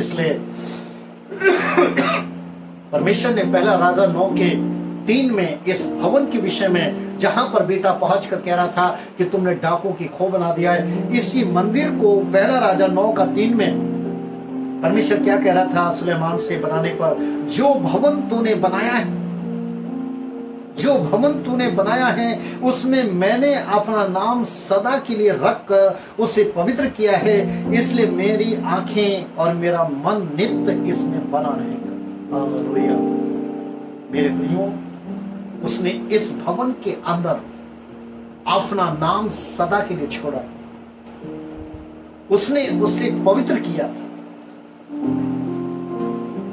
इसलिए परमेश्वर ने पहला राजा 9:3 में इस भवन के विषय में, जहां पर बेटा पहुंच कर कह रहा था कि तुमने डाकू की खो बना दिया है, इसी मंदिर को पहला राजा 9:3 में परमेश्वर क्या कह रहा था सुलेमान से बनाने पर, जो भवन तूने बनाया है, जो भवन तूने बनाया है उसमें मैंने अपना नाम सदा के लिए रखकर उसे पवित्र किया है, इसलिए मेरी आंखें और मेरा मन नित्य इसमें बना रहेगा। हालेलुया। मेरे प्रियो, उसने इस भवन के अंदर अपना नाम सदा के लिए छोड़ा, उसने उसे पवित्र किया था।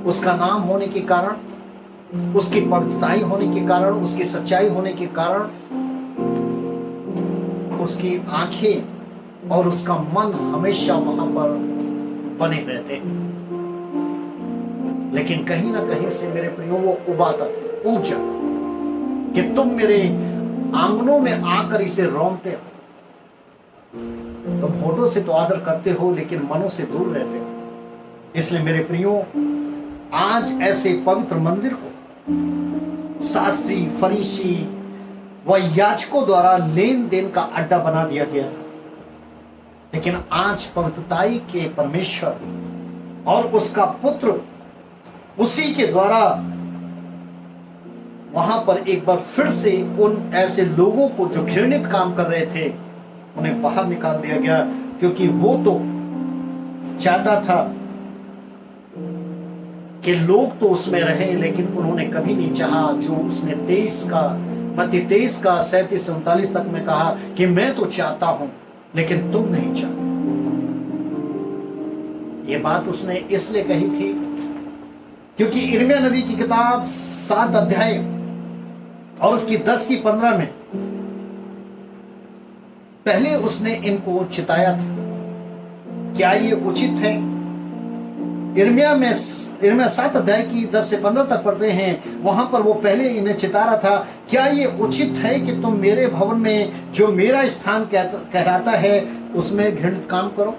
उसका नाम होने के कारण, उसकी पवित्रताई होने के कारण, उसकी सच्चाई होने के कारण उसकी आंखें और उसका मन हमेशा वहां पर बने रहते। लेकिन कहीं ना कहीं से मेरे प्रियो वो उबाता था, ऊब जाता कि तुम मेरे आंगनों में आकर इसे रौंदते हो, तुम होठों से तो आदर करते हो लेकिन मनों से दूर रहते हो। इसलिए मेरे प्रियो, आज ऐसे पवित्र मंदिर को शास्त्री, फरीसी व याजकों द्वारा लेन देन का अड्डा बना दिया गया था। लेकिन आज पवित्रताई के परमेश्वर और उसका पुत्र उसी के द्वारा वहां पर एक बार फिर से उन ऐसे लोगों को जो घृणित काम कर रहे थे उन्हें बाहर निकाल दिया गया, क्योंकि वो तो चाहता था कि लोग तो उसमें रहे, लेकिन उन्होंने कभी नहीं चाहा जो उसने मत्ती 23 का 37 से 39 तक में कहा कि मैं तो चाहता हूं लेकिन तुम नहीं चाहते। ये बात उसने इसलिए कही थी क्योंकि यिर्मयाह नबी की किताब 7 अध्याय और उसकी 10 की 15 में पहले उसने इनको चिताया था। क्या ये उचित है? यिर्मयाह 7 अध्याय की 10 से 15 तक पढ़ते हैं, वहां पर वो पहले इन्हें चिता रहा था, क्या ये उचित है कि तुम मेरे भवन में जो मेरा स्थान कहलाता है उसमें घृणित काम करो,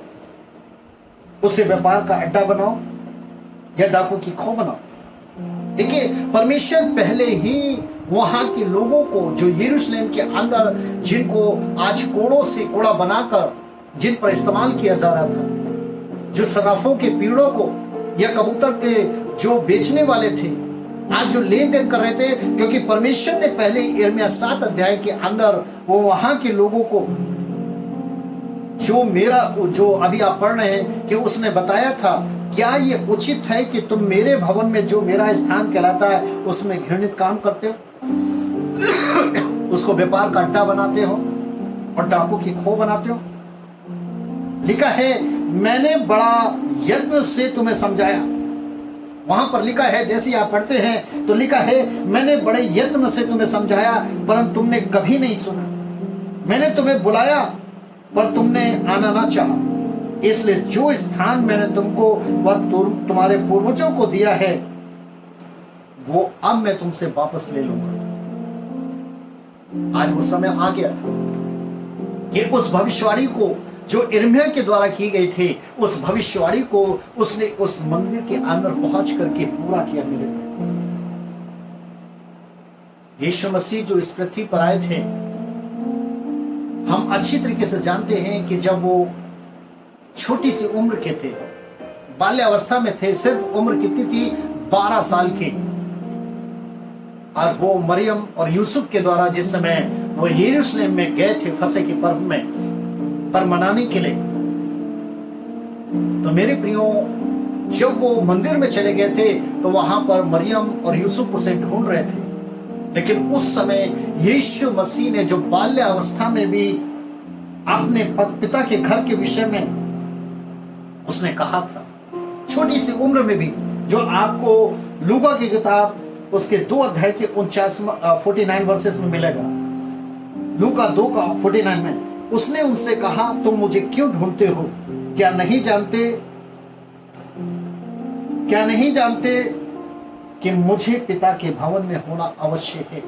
उसे व्यापार का अड्डा बनाओ या डाकू की खो बनाओ। देखिए, परमेश्वर पहले ही वहां के लोगों को जो यरूशलेम के अंदर, जिनको आज कोड़ों से कोड़ा बनाकर जिन पर इस्तेमाल किया जा रहा था, जो सराफों के पीड़ों को या कबूतर के जो बेचने वाले थे, आज जो लेन देन कर रहे थे, क्योंकि परमेश्वर ने पहले यिर्मयाह 7 अध्याय के अंदर वो वहां के लोगों को जो अभी आप पढ़ रहे हैं कि उसने बताया था, क्या ये उचित है कि तुम मेरे भवन में जो मेरा स्थान कहलाता है उसमें घृणित काम करते हो, उसको व्यापार का अड्डा बनाते हो और डाकू की खो बनाते हो। लिखा है, मैंने बड़ा यत्न से तुम्हें समझाया। वहां पर लिखा है, जैसे आप पढ़ते हैं तो लिखा है, मैंने बड़े यत्न से तुम्हें समझाया परंतु तुमने कभी नहीं सुना। मैंने तुम्हें बुलाया पर तुमने आना ना चाहा, इसलिए जो स्थान मैंने तुमको व तुम्हारे पूर्वजों को दिया है वो अब मैं तुमसे वापस ले लूंगा। आज वो समय आ गया था कि उस भविष्यवाणी को जो यिर्मयाह के द्वारा की गई थी, उस भविष्यवाणी को उसने उस मंदिर के अंदर पहुंच करके पूरा किया। मेरे यीशु मसीह जो इस पृथ्वी पर आए थे, हम अच्छी तरीके से जानते हैं कि जब वो छोटी सी उम्र के थे, बाल्यावस्था में थे, सिर्फ उम्र कितनी थी? 12 साल की। और वो मरियम और यूसुफ के द्वारा जिस समय वो यरूशलेम में गए थे फसह के पर्व में पर मनाने के लिए, तो मेरे प्रियो, जब वो मंदिर में चले गए थे तो वहां पर मरियम और यूसुफ उसे ढूंढ रहे थे। लेकिन उस समय यीशु मसीह ने जो बाल्यावस्था में भी अपने पिता के घर के विषय में उसने कहा था, छोटी सी उम्र में भी, जो आपको लूका की किताब उसके 2 अध्याय के 49 वर्सेस में मिलेगा। लूका 2 का 49 में उसने उनसे कहा, तुम मुझे क्यों ढूंढते हो? क्या नहीं जानते कि मुझे पिता के भवन में होना आवश्यक है?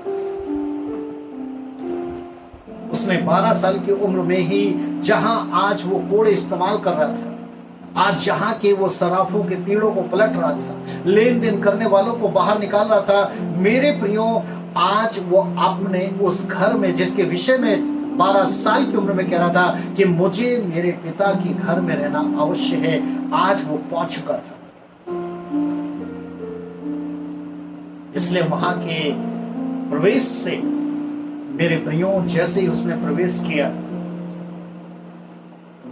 उसने 12 साल की उम्र में ही, जहां आज वो कोड़े इस्तेमाल कर रहा था, आज जहां के वो सराफों के पेड़ों को पलट रहा था, लेन देन करने वालों को बाहर निकाल रहा था, मेरे प्रियो आज वो अपने उस घर में, जिसके विषय में 12 साल की उम्र में कह रहा था कि मुझे मेरे पिता के घर में रहना अवश्य है, आज वो पहुंच चुका था। इसलिए वहां के प्रवेश से मेरे प्रियो जैसे ही उसने प्रवेश किया,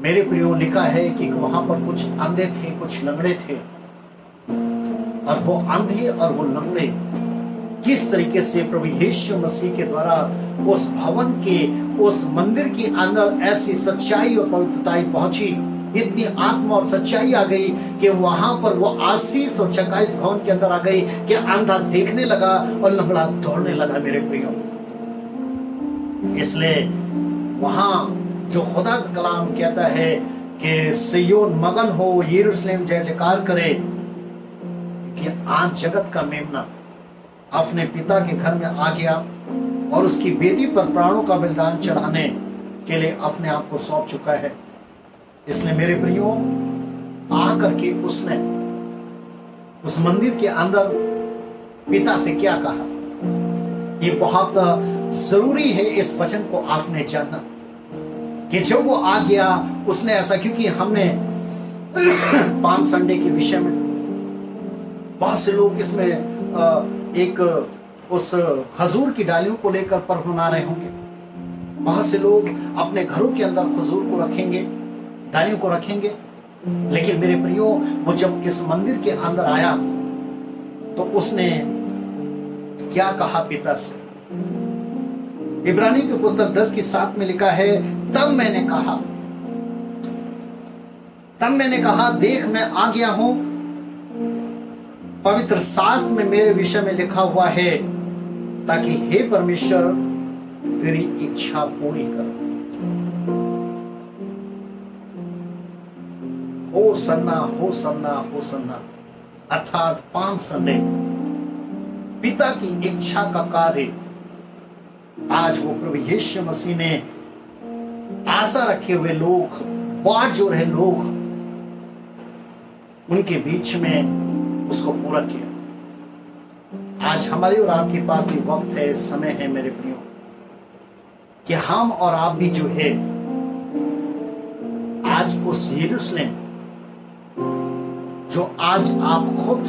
मेरे प्रियो लिखा है कि वहां पर कुछ अंधे थे, कुछ लंगड़े थे, और वो अंधे और वो लंगड़े किस तरीके से प्रभु यीशु मसीह के द्वारा उस भवन के, उस मंदिर के अंदर ऐसी सच्चाई और पवित्रता पहुंची, इतनी आत्मा और सच्चाई आ गई कि वहां पर वो आशीष और 26 भवन के अंदर आ गई कि अंधा देखने लगा और लंगड़ा दौड़ने लगा। मेरे प्रियो, इसलिए वहां जो खुदा का कलाम कहता है कि सिय्योन मगन हो, यरूशलेम जय जयकार करे, कि आज जगत का मेमना अपने पिता के घर में आ गया और उसकी वेदी पर प्राणों का बलिदान चढ़ाने के लिए अपने आप को सौंप चुका है। इसलिए मेरे प्रियो, आकर के उसने उस मंदिर के अंदर पिता से क्या कहा, ये बहुत जरूरी है इस वचन को आपने जानना, कि जब वो आ गया उसने ऐसा, क्योंकि हमने पाम संडे के विषय में बहुत से लोग इसमें एक उस खजूर की डालियों को लेकर पर्व मना रहे होंगे। बहुत से लोग अपने घरों के अंदर खजूर को रखेंगे, डालियों को रखेंगे, लेकिन मेरे प्रियो, वो जब इस मंदिर के अंदर आया तो उसने क्या कहा पिता से। इब्रानी की पुस्तक 10:7 में लिखा है, तब मैंने कहा देख मैं आ गया हूं, पवित्र शास्त्र में मेरे विषय में लिखा हुआ है, ताकि हे परमेश्वर तेरी इच्छा पूरी कर। हो सन्ना हो सन्ना हो सन्ना, अर्थात पाम संडे पिता की इच्छा का कार्य आज वो प्रभु यीशु मसीह ने आशा रखे हुए लोग, बाट जो रहे लोग, उनके बीच में उसको पूरा किया। आज हमारे और आपके पास भी वक्त है, समय है मेरे प्रियो, कि हम और आप भी जो है आज उस यरूशलेम जो आज आप खुद,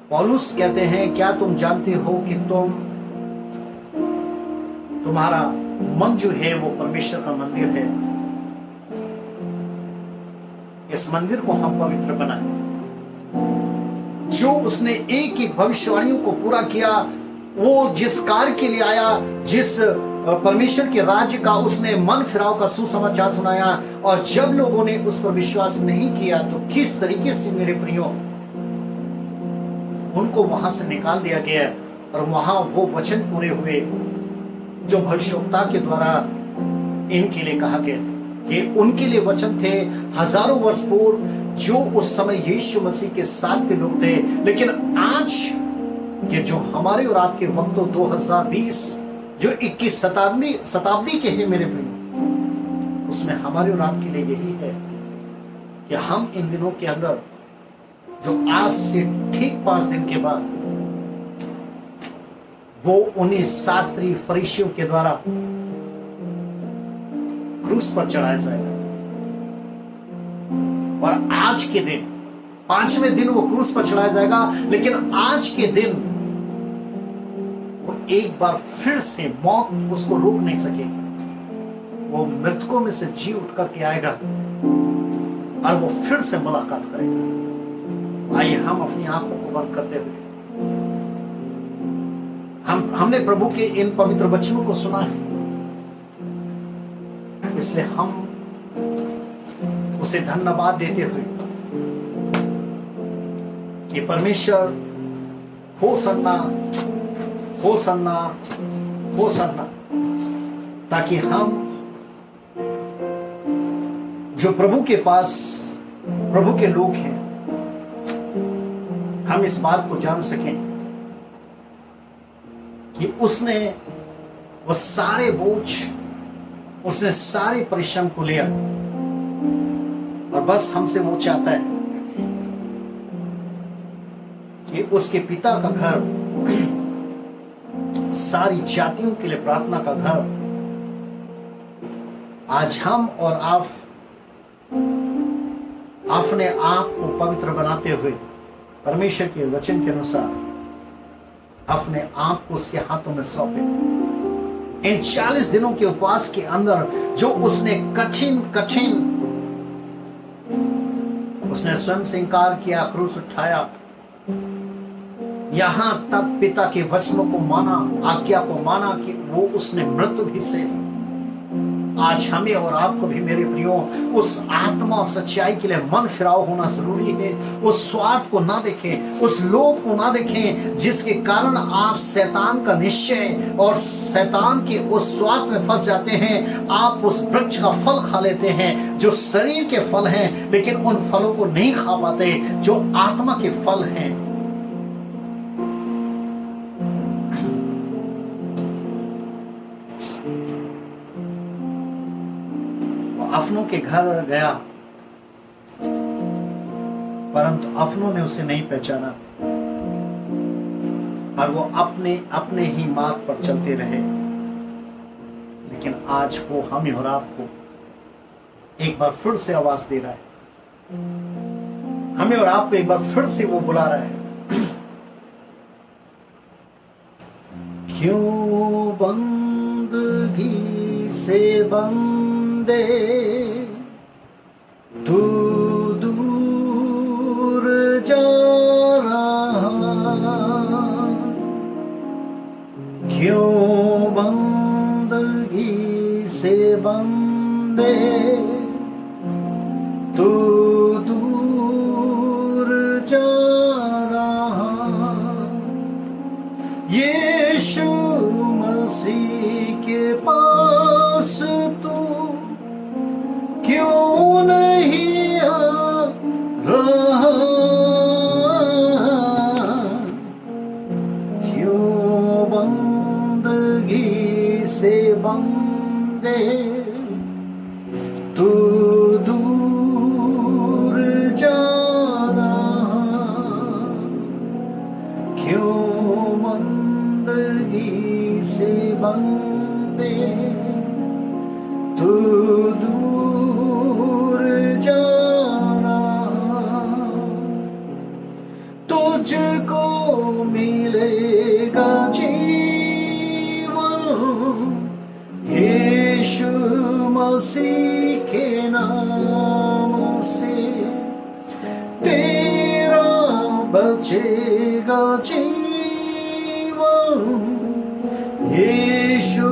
पौलुस कहते हैं, क्या तुम जानते हो कि तुम्हारा मन जो है वो परमेश्वर का मंदिर है। इस मंदिर को हम पवित्र बनाए। जो उसने एक एक भविष्यवाणियों को पूरा किया, वो जिस कार्य के लिए आया, जिस परमेश्वर के राज्य का उसने मन फिराव का सुसमाचार सुनाया, और जब लोगों ने उस पर विश्वास नहीं किया तो किस तरीके से मेरे प्रियो उनको वहां से निकाल दिया गया, और वहां वो वचन पूरे हुए जो भविष्यवक्ता के द्वारा इनके लिए कहा गया कि उनके लिए वचन थे हजारों वर्ष पूर्व, जो उस समय यीशु मसीह के साथ के लोग थे। लेकिन आज ये जो हमारे और आपके वक्तों 2020 जो 21 शताब्दी के हैं मेरे प्रिय, उसमें हमारे और आपके लिए यही है कि हम इन दिनों के अंदर, जो आज से ठीक 5 दिन के बाद वो उन्हीं शास्त्री फरीसियों के द्वारा क्रूस पर चढ़ाया जाएगा, और आज के दिन 5वें दिन वो क्रूस पर चढ़ाया जाएगा। लेकिन आज के दिन वो एक बार फिर से मौत उसको रोक नहीं सकेगी। वो मृतकों में से जी उठ करके आएगा और वो फिर से मुलाकात करेगा। आइए हम अपनी आंखों को बंद करते हुए हमने प्रभु के इन पवित्र वचनों को सुना है, इसलिए हम उसे धन्यवाद देते हुए कि परमेश्वर होसन्ना होसन्ना होसन्ना, ताकि हम जो प्रभु के पास प्रभु के लोग हैं, हम इस बात को जान सकें कि उसने वो सारे बोझ, उसने सारे परिश्रम को लिया और बस हमसे वो चाहता है कि उसके पिता का घर सारी जातियों के लिए प्रार्थना का घर आज हम और आप अपने आप को पवित्र बनाते हुए परमेश्वर के वचन के अनुसार अपने आप को उसके हाथों में सौंपे। इन 40 दिनों के उपवास के अंदर जो उसने कठिन उसने स्वयं से इंकार किया, क्रूस उठाया, यहां तक पिता के वचनों को माना, आज्ञा को माना कि वो उसने मृत्यु भी से ली। आज हमें और आपको भी मेरे प्रियो उस आत्मा और सच्चाई के लिए मन फिराव होना जरूरी है। उस स्वार्थ को ना देखें, उस लोभ को ना देखें जिसके कारण आप शैतान का निश्चय और शैतान के उस स्वार्थ में फंस जाते हैं। आप उस वृक्ष का फल खा लेते हैं जो शरीर के फल हैं, लेकिन उन फलों को नहीं खा पाते जो आत्मा के फल हैं। अफनों के घर गया, परंतु अफनों ने उसे नहीं पहचाना और वो अपने ही मार्ग पर चलते रहे। लेकिन आज वो हमें और आपको एक बार फिर से आवाज दे रहा है, हमें और आपको एक बार फिर से वो बुला रहा है। क्यों बंदगी से बंदे तू दूर जा रहा, क्यों बंदगी से बंदे तू दूर जा रहा। यीशु मसीह के पास तू क्यों नहीं आ रहा, क्यों बंदगी से बंदे तू दूर जा रहा, क्यों बंदगी से बंदे तू दूर जा रहा। तुझको मिलेगा जीवन यीशु मसीह के नाम से, तेरा बचेगा जीवन यीशु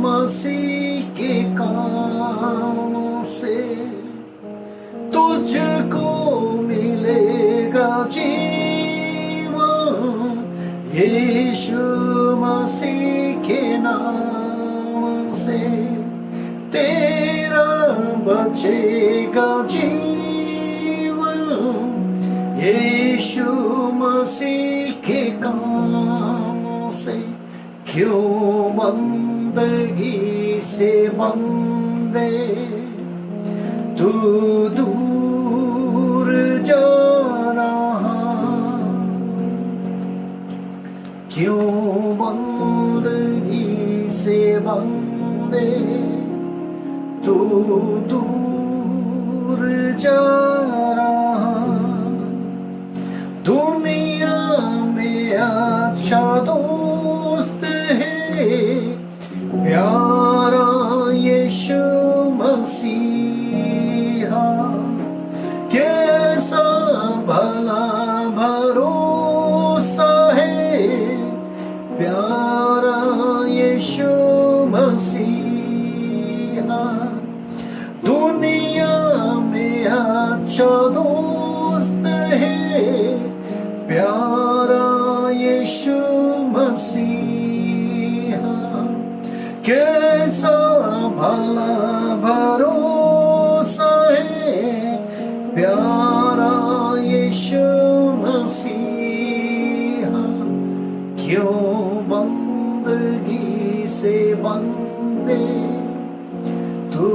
मसीह के काम से। तुझको मिलेगा जीवन यीशु मसीह के नाम से, तेरा बचेगा जीवन यीशु मसीह के काम से। क्यों बंदगी से बंदे तू दूर जा रहा, क्यों बंदगी से बंदे तू दूर जा रहा। दुनिया में अच्छा दोस्त है प्यारा यीशु मसीहा, कैसा भला भरोसा है प्यारा यीशु मसीहा। दुनिया में अच्छा दोस्त है प्यारा यीशु मसीहा, कैसा भला भरोसा है प्यारा यीशु मसीहा। क्यों बंदगी से बंदे तू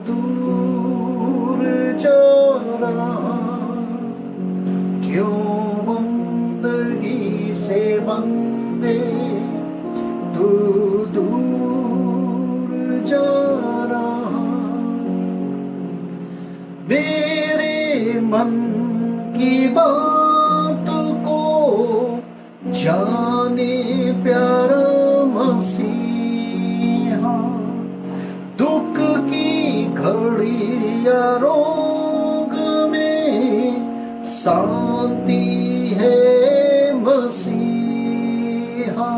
दूर जा क्यों बंदगी से बंदे तू दूर जा रहा। मेरे मन की बात को जाने प्यारा मसीहा, दुख की घड़ी या रोग में शांति है मसीहा।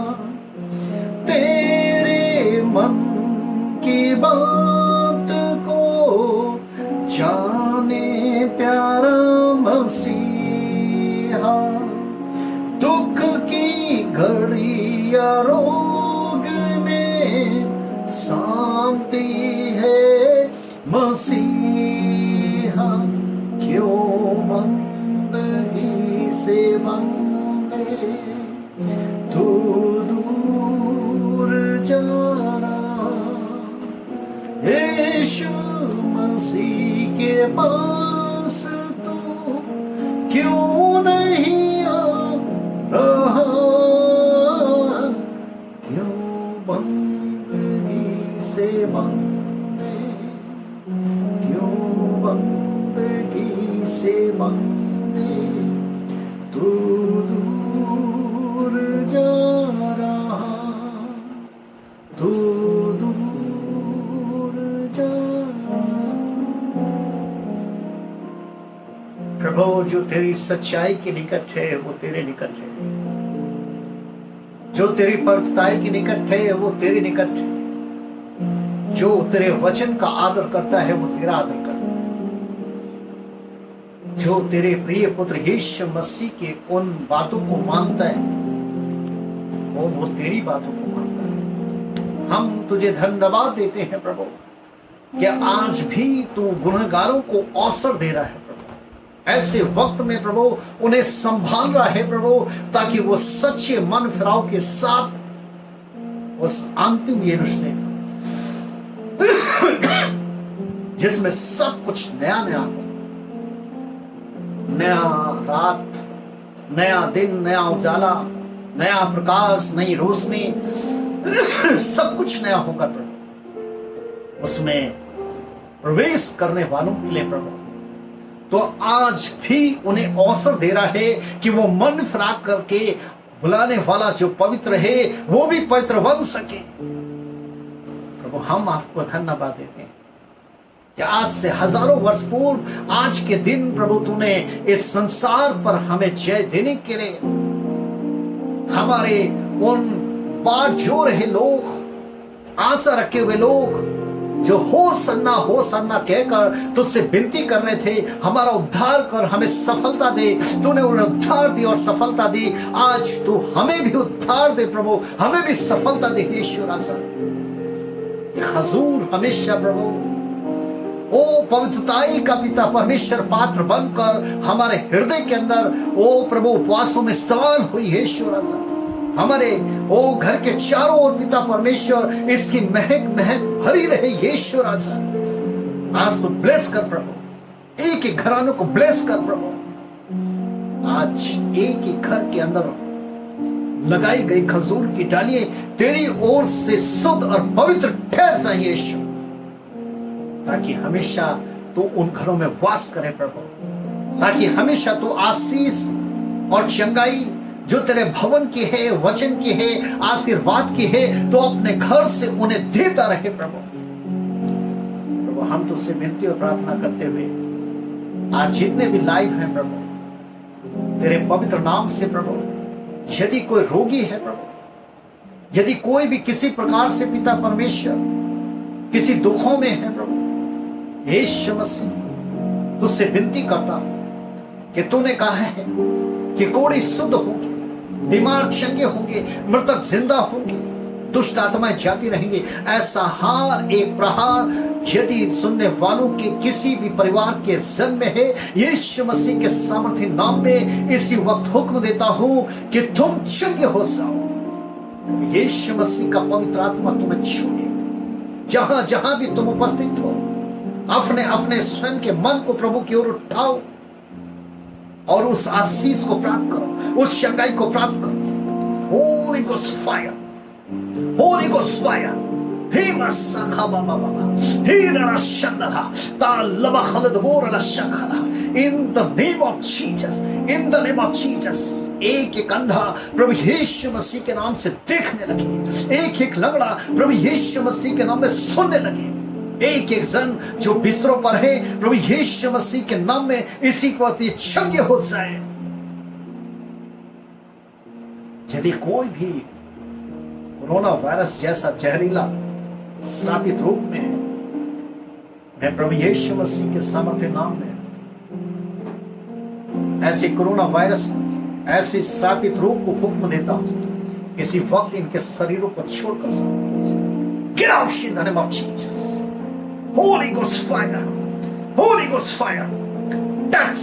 तेरे मन की बात को जाने प्यारा मसीहा, दुख की घड़ी या रोग में शांति है मसीहा। क्यों बंदगी से बंदे तू दूर जा रहा। यीशु मसीह के पास तू क्यों नहीं आ रहा। क्यों बंदगी से बंदे, क्यों बंदगी से बंदे तू दूर जा रहा, तू दूर जा रहा। प्रभु, जो तेरी सच्चाई के निकट है वो तेरे निकट है, जो तेरी पवित्रताई के निकट है वो तेरे निकट है, जो तेरे वचन का आदर करता है वो तेरा आदर करता है, जो तेरे प्रिय पुत्र यीशु मसीह के उन बातों को मानता है वो तेरी बातों को मानता है। हम तुझे धन्यवाद देते हैं प्रभु कि आज भी तू गुनहगारों को अवसर दे रहा है प्रभु। ऐसे वक्त में प्रभु उन्हें संभाल रहा है प्रभु, ताकि वो सच्चे मन फिराव के साथ उस अंतिम यरूशलेम जिसमें सब कुछ नया नया हो, नया रात, नया दिन, नया उजाला, नया प्रकाश, नई रोशनी, सब कुछ नया होगा प्रभु। उसमें प्रवेश करने वालों के लिए प्रभु तो आज भी उन्हें अवसर दे रहा है कि वो मन फिराक करके बुलाने वाला जो पवित्र है वो भी पवित्र बन सके। प्रभु, हम आपको धन्यवाद देते हैं कि आज से हजारों वर्ष पूर्व आज के दिन प्रभु तूने इस संसार पर हमें जय देने के लिए हमारे उन बात जो रहे लोग, आशा रखे हुए लोग जो हो सन्ना कहकर तुझसे विनती कर रहे थे, हमारा उद्धार कर, हमें सफलता दे। तूने उन्हें उद्धार दी और सफलता दी। आज तू हमें भी उद्धार दे प्रभु, हमें भी सफलता दे ईश्वर। हजूर हमेशा प्रभु ओ पवित्रताई का पिता परमेश्वर पात्र बनकर हमारे हृदय के अंदर ओ प्रभु उपवासों में इस्तेमाल हुई है ईश्वर। हमारे ओ घर के चारों ओर पिता परमेश्वर इसकी महक भरी रहे ईश्वर। आज तो ब्लेस कर प्रभु, एक एक घरानों को ब्लेस कर प्रभु। आज एक एक घर के अंदर लगाई गई खजूर की डालियां तेरी ओर से शुद्ध और पवित्र ठहर जाए ईश्वर, ताकि हमेशा तू उन घरों में वास करे प्रभु, ताकि हमेशा तू आशीष और चंगाई जो तेरे भवन की है, वचन की है, आशीर्वाद की है, तो अपने घर से उन्हें देता रहे प्रभु। प्रभु, हम तुझसे विनती और प्रार्थना करते हुए आज जितने भी लाइव हैं प्रभु तेरे पवित्र नाम से प्रभु, यदि कोई रोगी है प्रभु, यदि कोई भी किसी प्रकार से पिता परमेश्वर किसी दुखों में है प्रभु, यीशु मसीह तुझसे विनती करता हूं कि तूने कहा है कि कोढ़ी शुद्ध होंगे, बीमार चंगे होंगे, मृतक जिंदा होंगे, दुष्ट आत्माएं जाती रहेंगी। ऐसा हर एक प्रहार यदि सुनने वालों के किसी भी परिवार के जन्म में है, यीशु मसीह के सामर्थ्य नाम में इसी वक्त हुक्म देता हूं कि तुम चंगे हो जाओ। यीशु मसीह का पवित्र आत्मा तुम्हें छूए, जहां जहां भी तुम उपस्थित हो, अपने अपने स्वयं के मन को प्रभु की ओर उठाओ और उस आशीष को प्राप्त करो, उस शंगाई को प्राप्त करो। Holi ghost fire, Holi ghost fire. Hima sakaba baba, hira shandala, ta laba khaladhora shakhala. In the name of Jesus, in the name of Jesus, एक एक अंधा प्रभु यीशु मसीह के नाम से देखने लगे, एक एक लंगड़ा प्रभु यीशु मसीह के नाम में सुनने लगे, एक एक जन जो बिस्तरों पर है प्रभु यीशु मसीह के नाम में इसी को चंगे हो जाए। यदि कोई भी कोरोना वायरस जैसा जहरीला श्रापित रूप में है, मैं प्रभु यीशु मसीह के सामर्थ्य नाम में ऐसे कोरोना वायरस को, ऐसे श्रापित रोग को हुक्म देता हूं, किसी वक्त इनके शरीरों को छोड़कर get out in the name of Jesus. Holy Ghost fire, Holy Ghost fire, touch.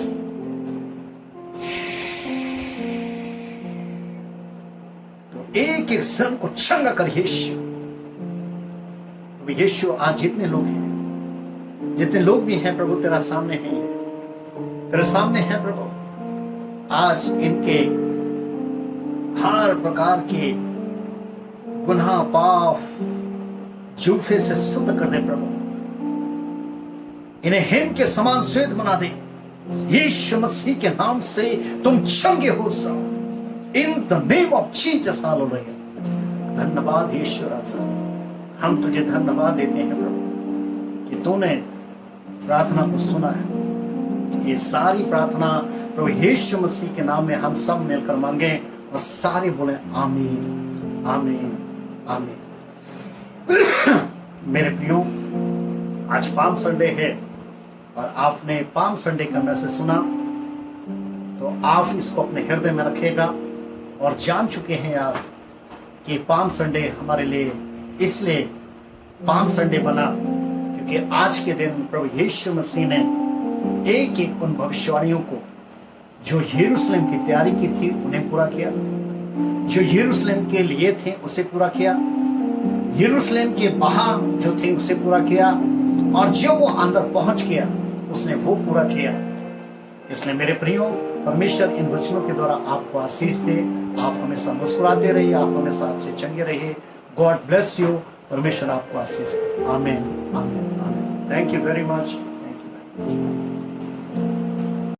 तो एक एक जन को चंगा कर यीशु। यीशु आज जितने लोग हैं, जितने लोग भी हैं प्रभु तेरा सामने हैं, तेरे सामने हैं प्रभु, आज इनके हर प्रकार के गुनाह पाप जूफे से शुद्ध कर दे प्रभु, इन्हें हिम के समान श्वेत बना दे। यीशु मसीह के नाम से तुम चंगे हो जाओ। In the name of Jesus, hallelujah. धन्यवाद यीशु राजा, हम तुझे धन्यवाद देते हैं प्रभु कि तूने प्रार्थना को सुना है। ये सारी प्रार्थना प्रभु यीशु मसीह के नाम में हम सब मिलकर मांगे और सारे बोले आमीन, आमीन, आमीन। मेरे प्रियो, आज पाम संडे है और आपने पाम संडे का मैसेज सुना, तो आप इसको अपने हृदय में रखेगा और जान चुके हैं आप कि पाम संडे हमारे लिए इसलिए पाम संडे बना क्योंकि आज के दिन प्रभु यीशु मसीह ने एक एक उन भविष्यवाणियों को जो यरूशलेम की तैयारी की थी उन्हें पूरा किया, जो यरूशलेम के लिए थे उसे पूरा किया, यरूशलेम के बाहर जो थे उसे पूरा किया, और जो वो अंदर पहुंच गया उसने वो पूरा किया। इसलिए मेरे प्रियो, परमेश्वर इन वचनों के द्वारा आपको आशीष दे। आप हमेशा मुस्कुराते रहिए, आप हमेशा अच्छे चंगे रहिए। God bless you. परमेश्वर आपको आशीष दे। आमीन, आमीन, आमीन। Thank you very much. Thank you.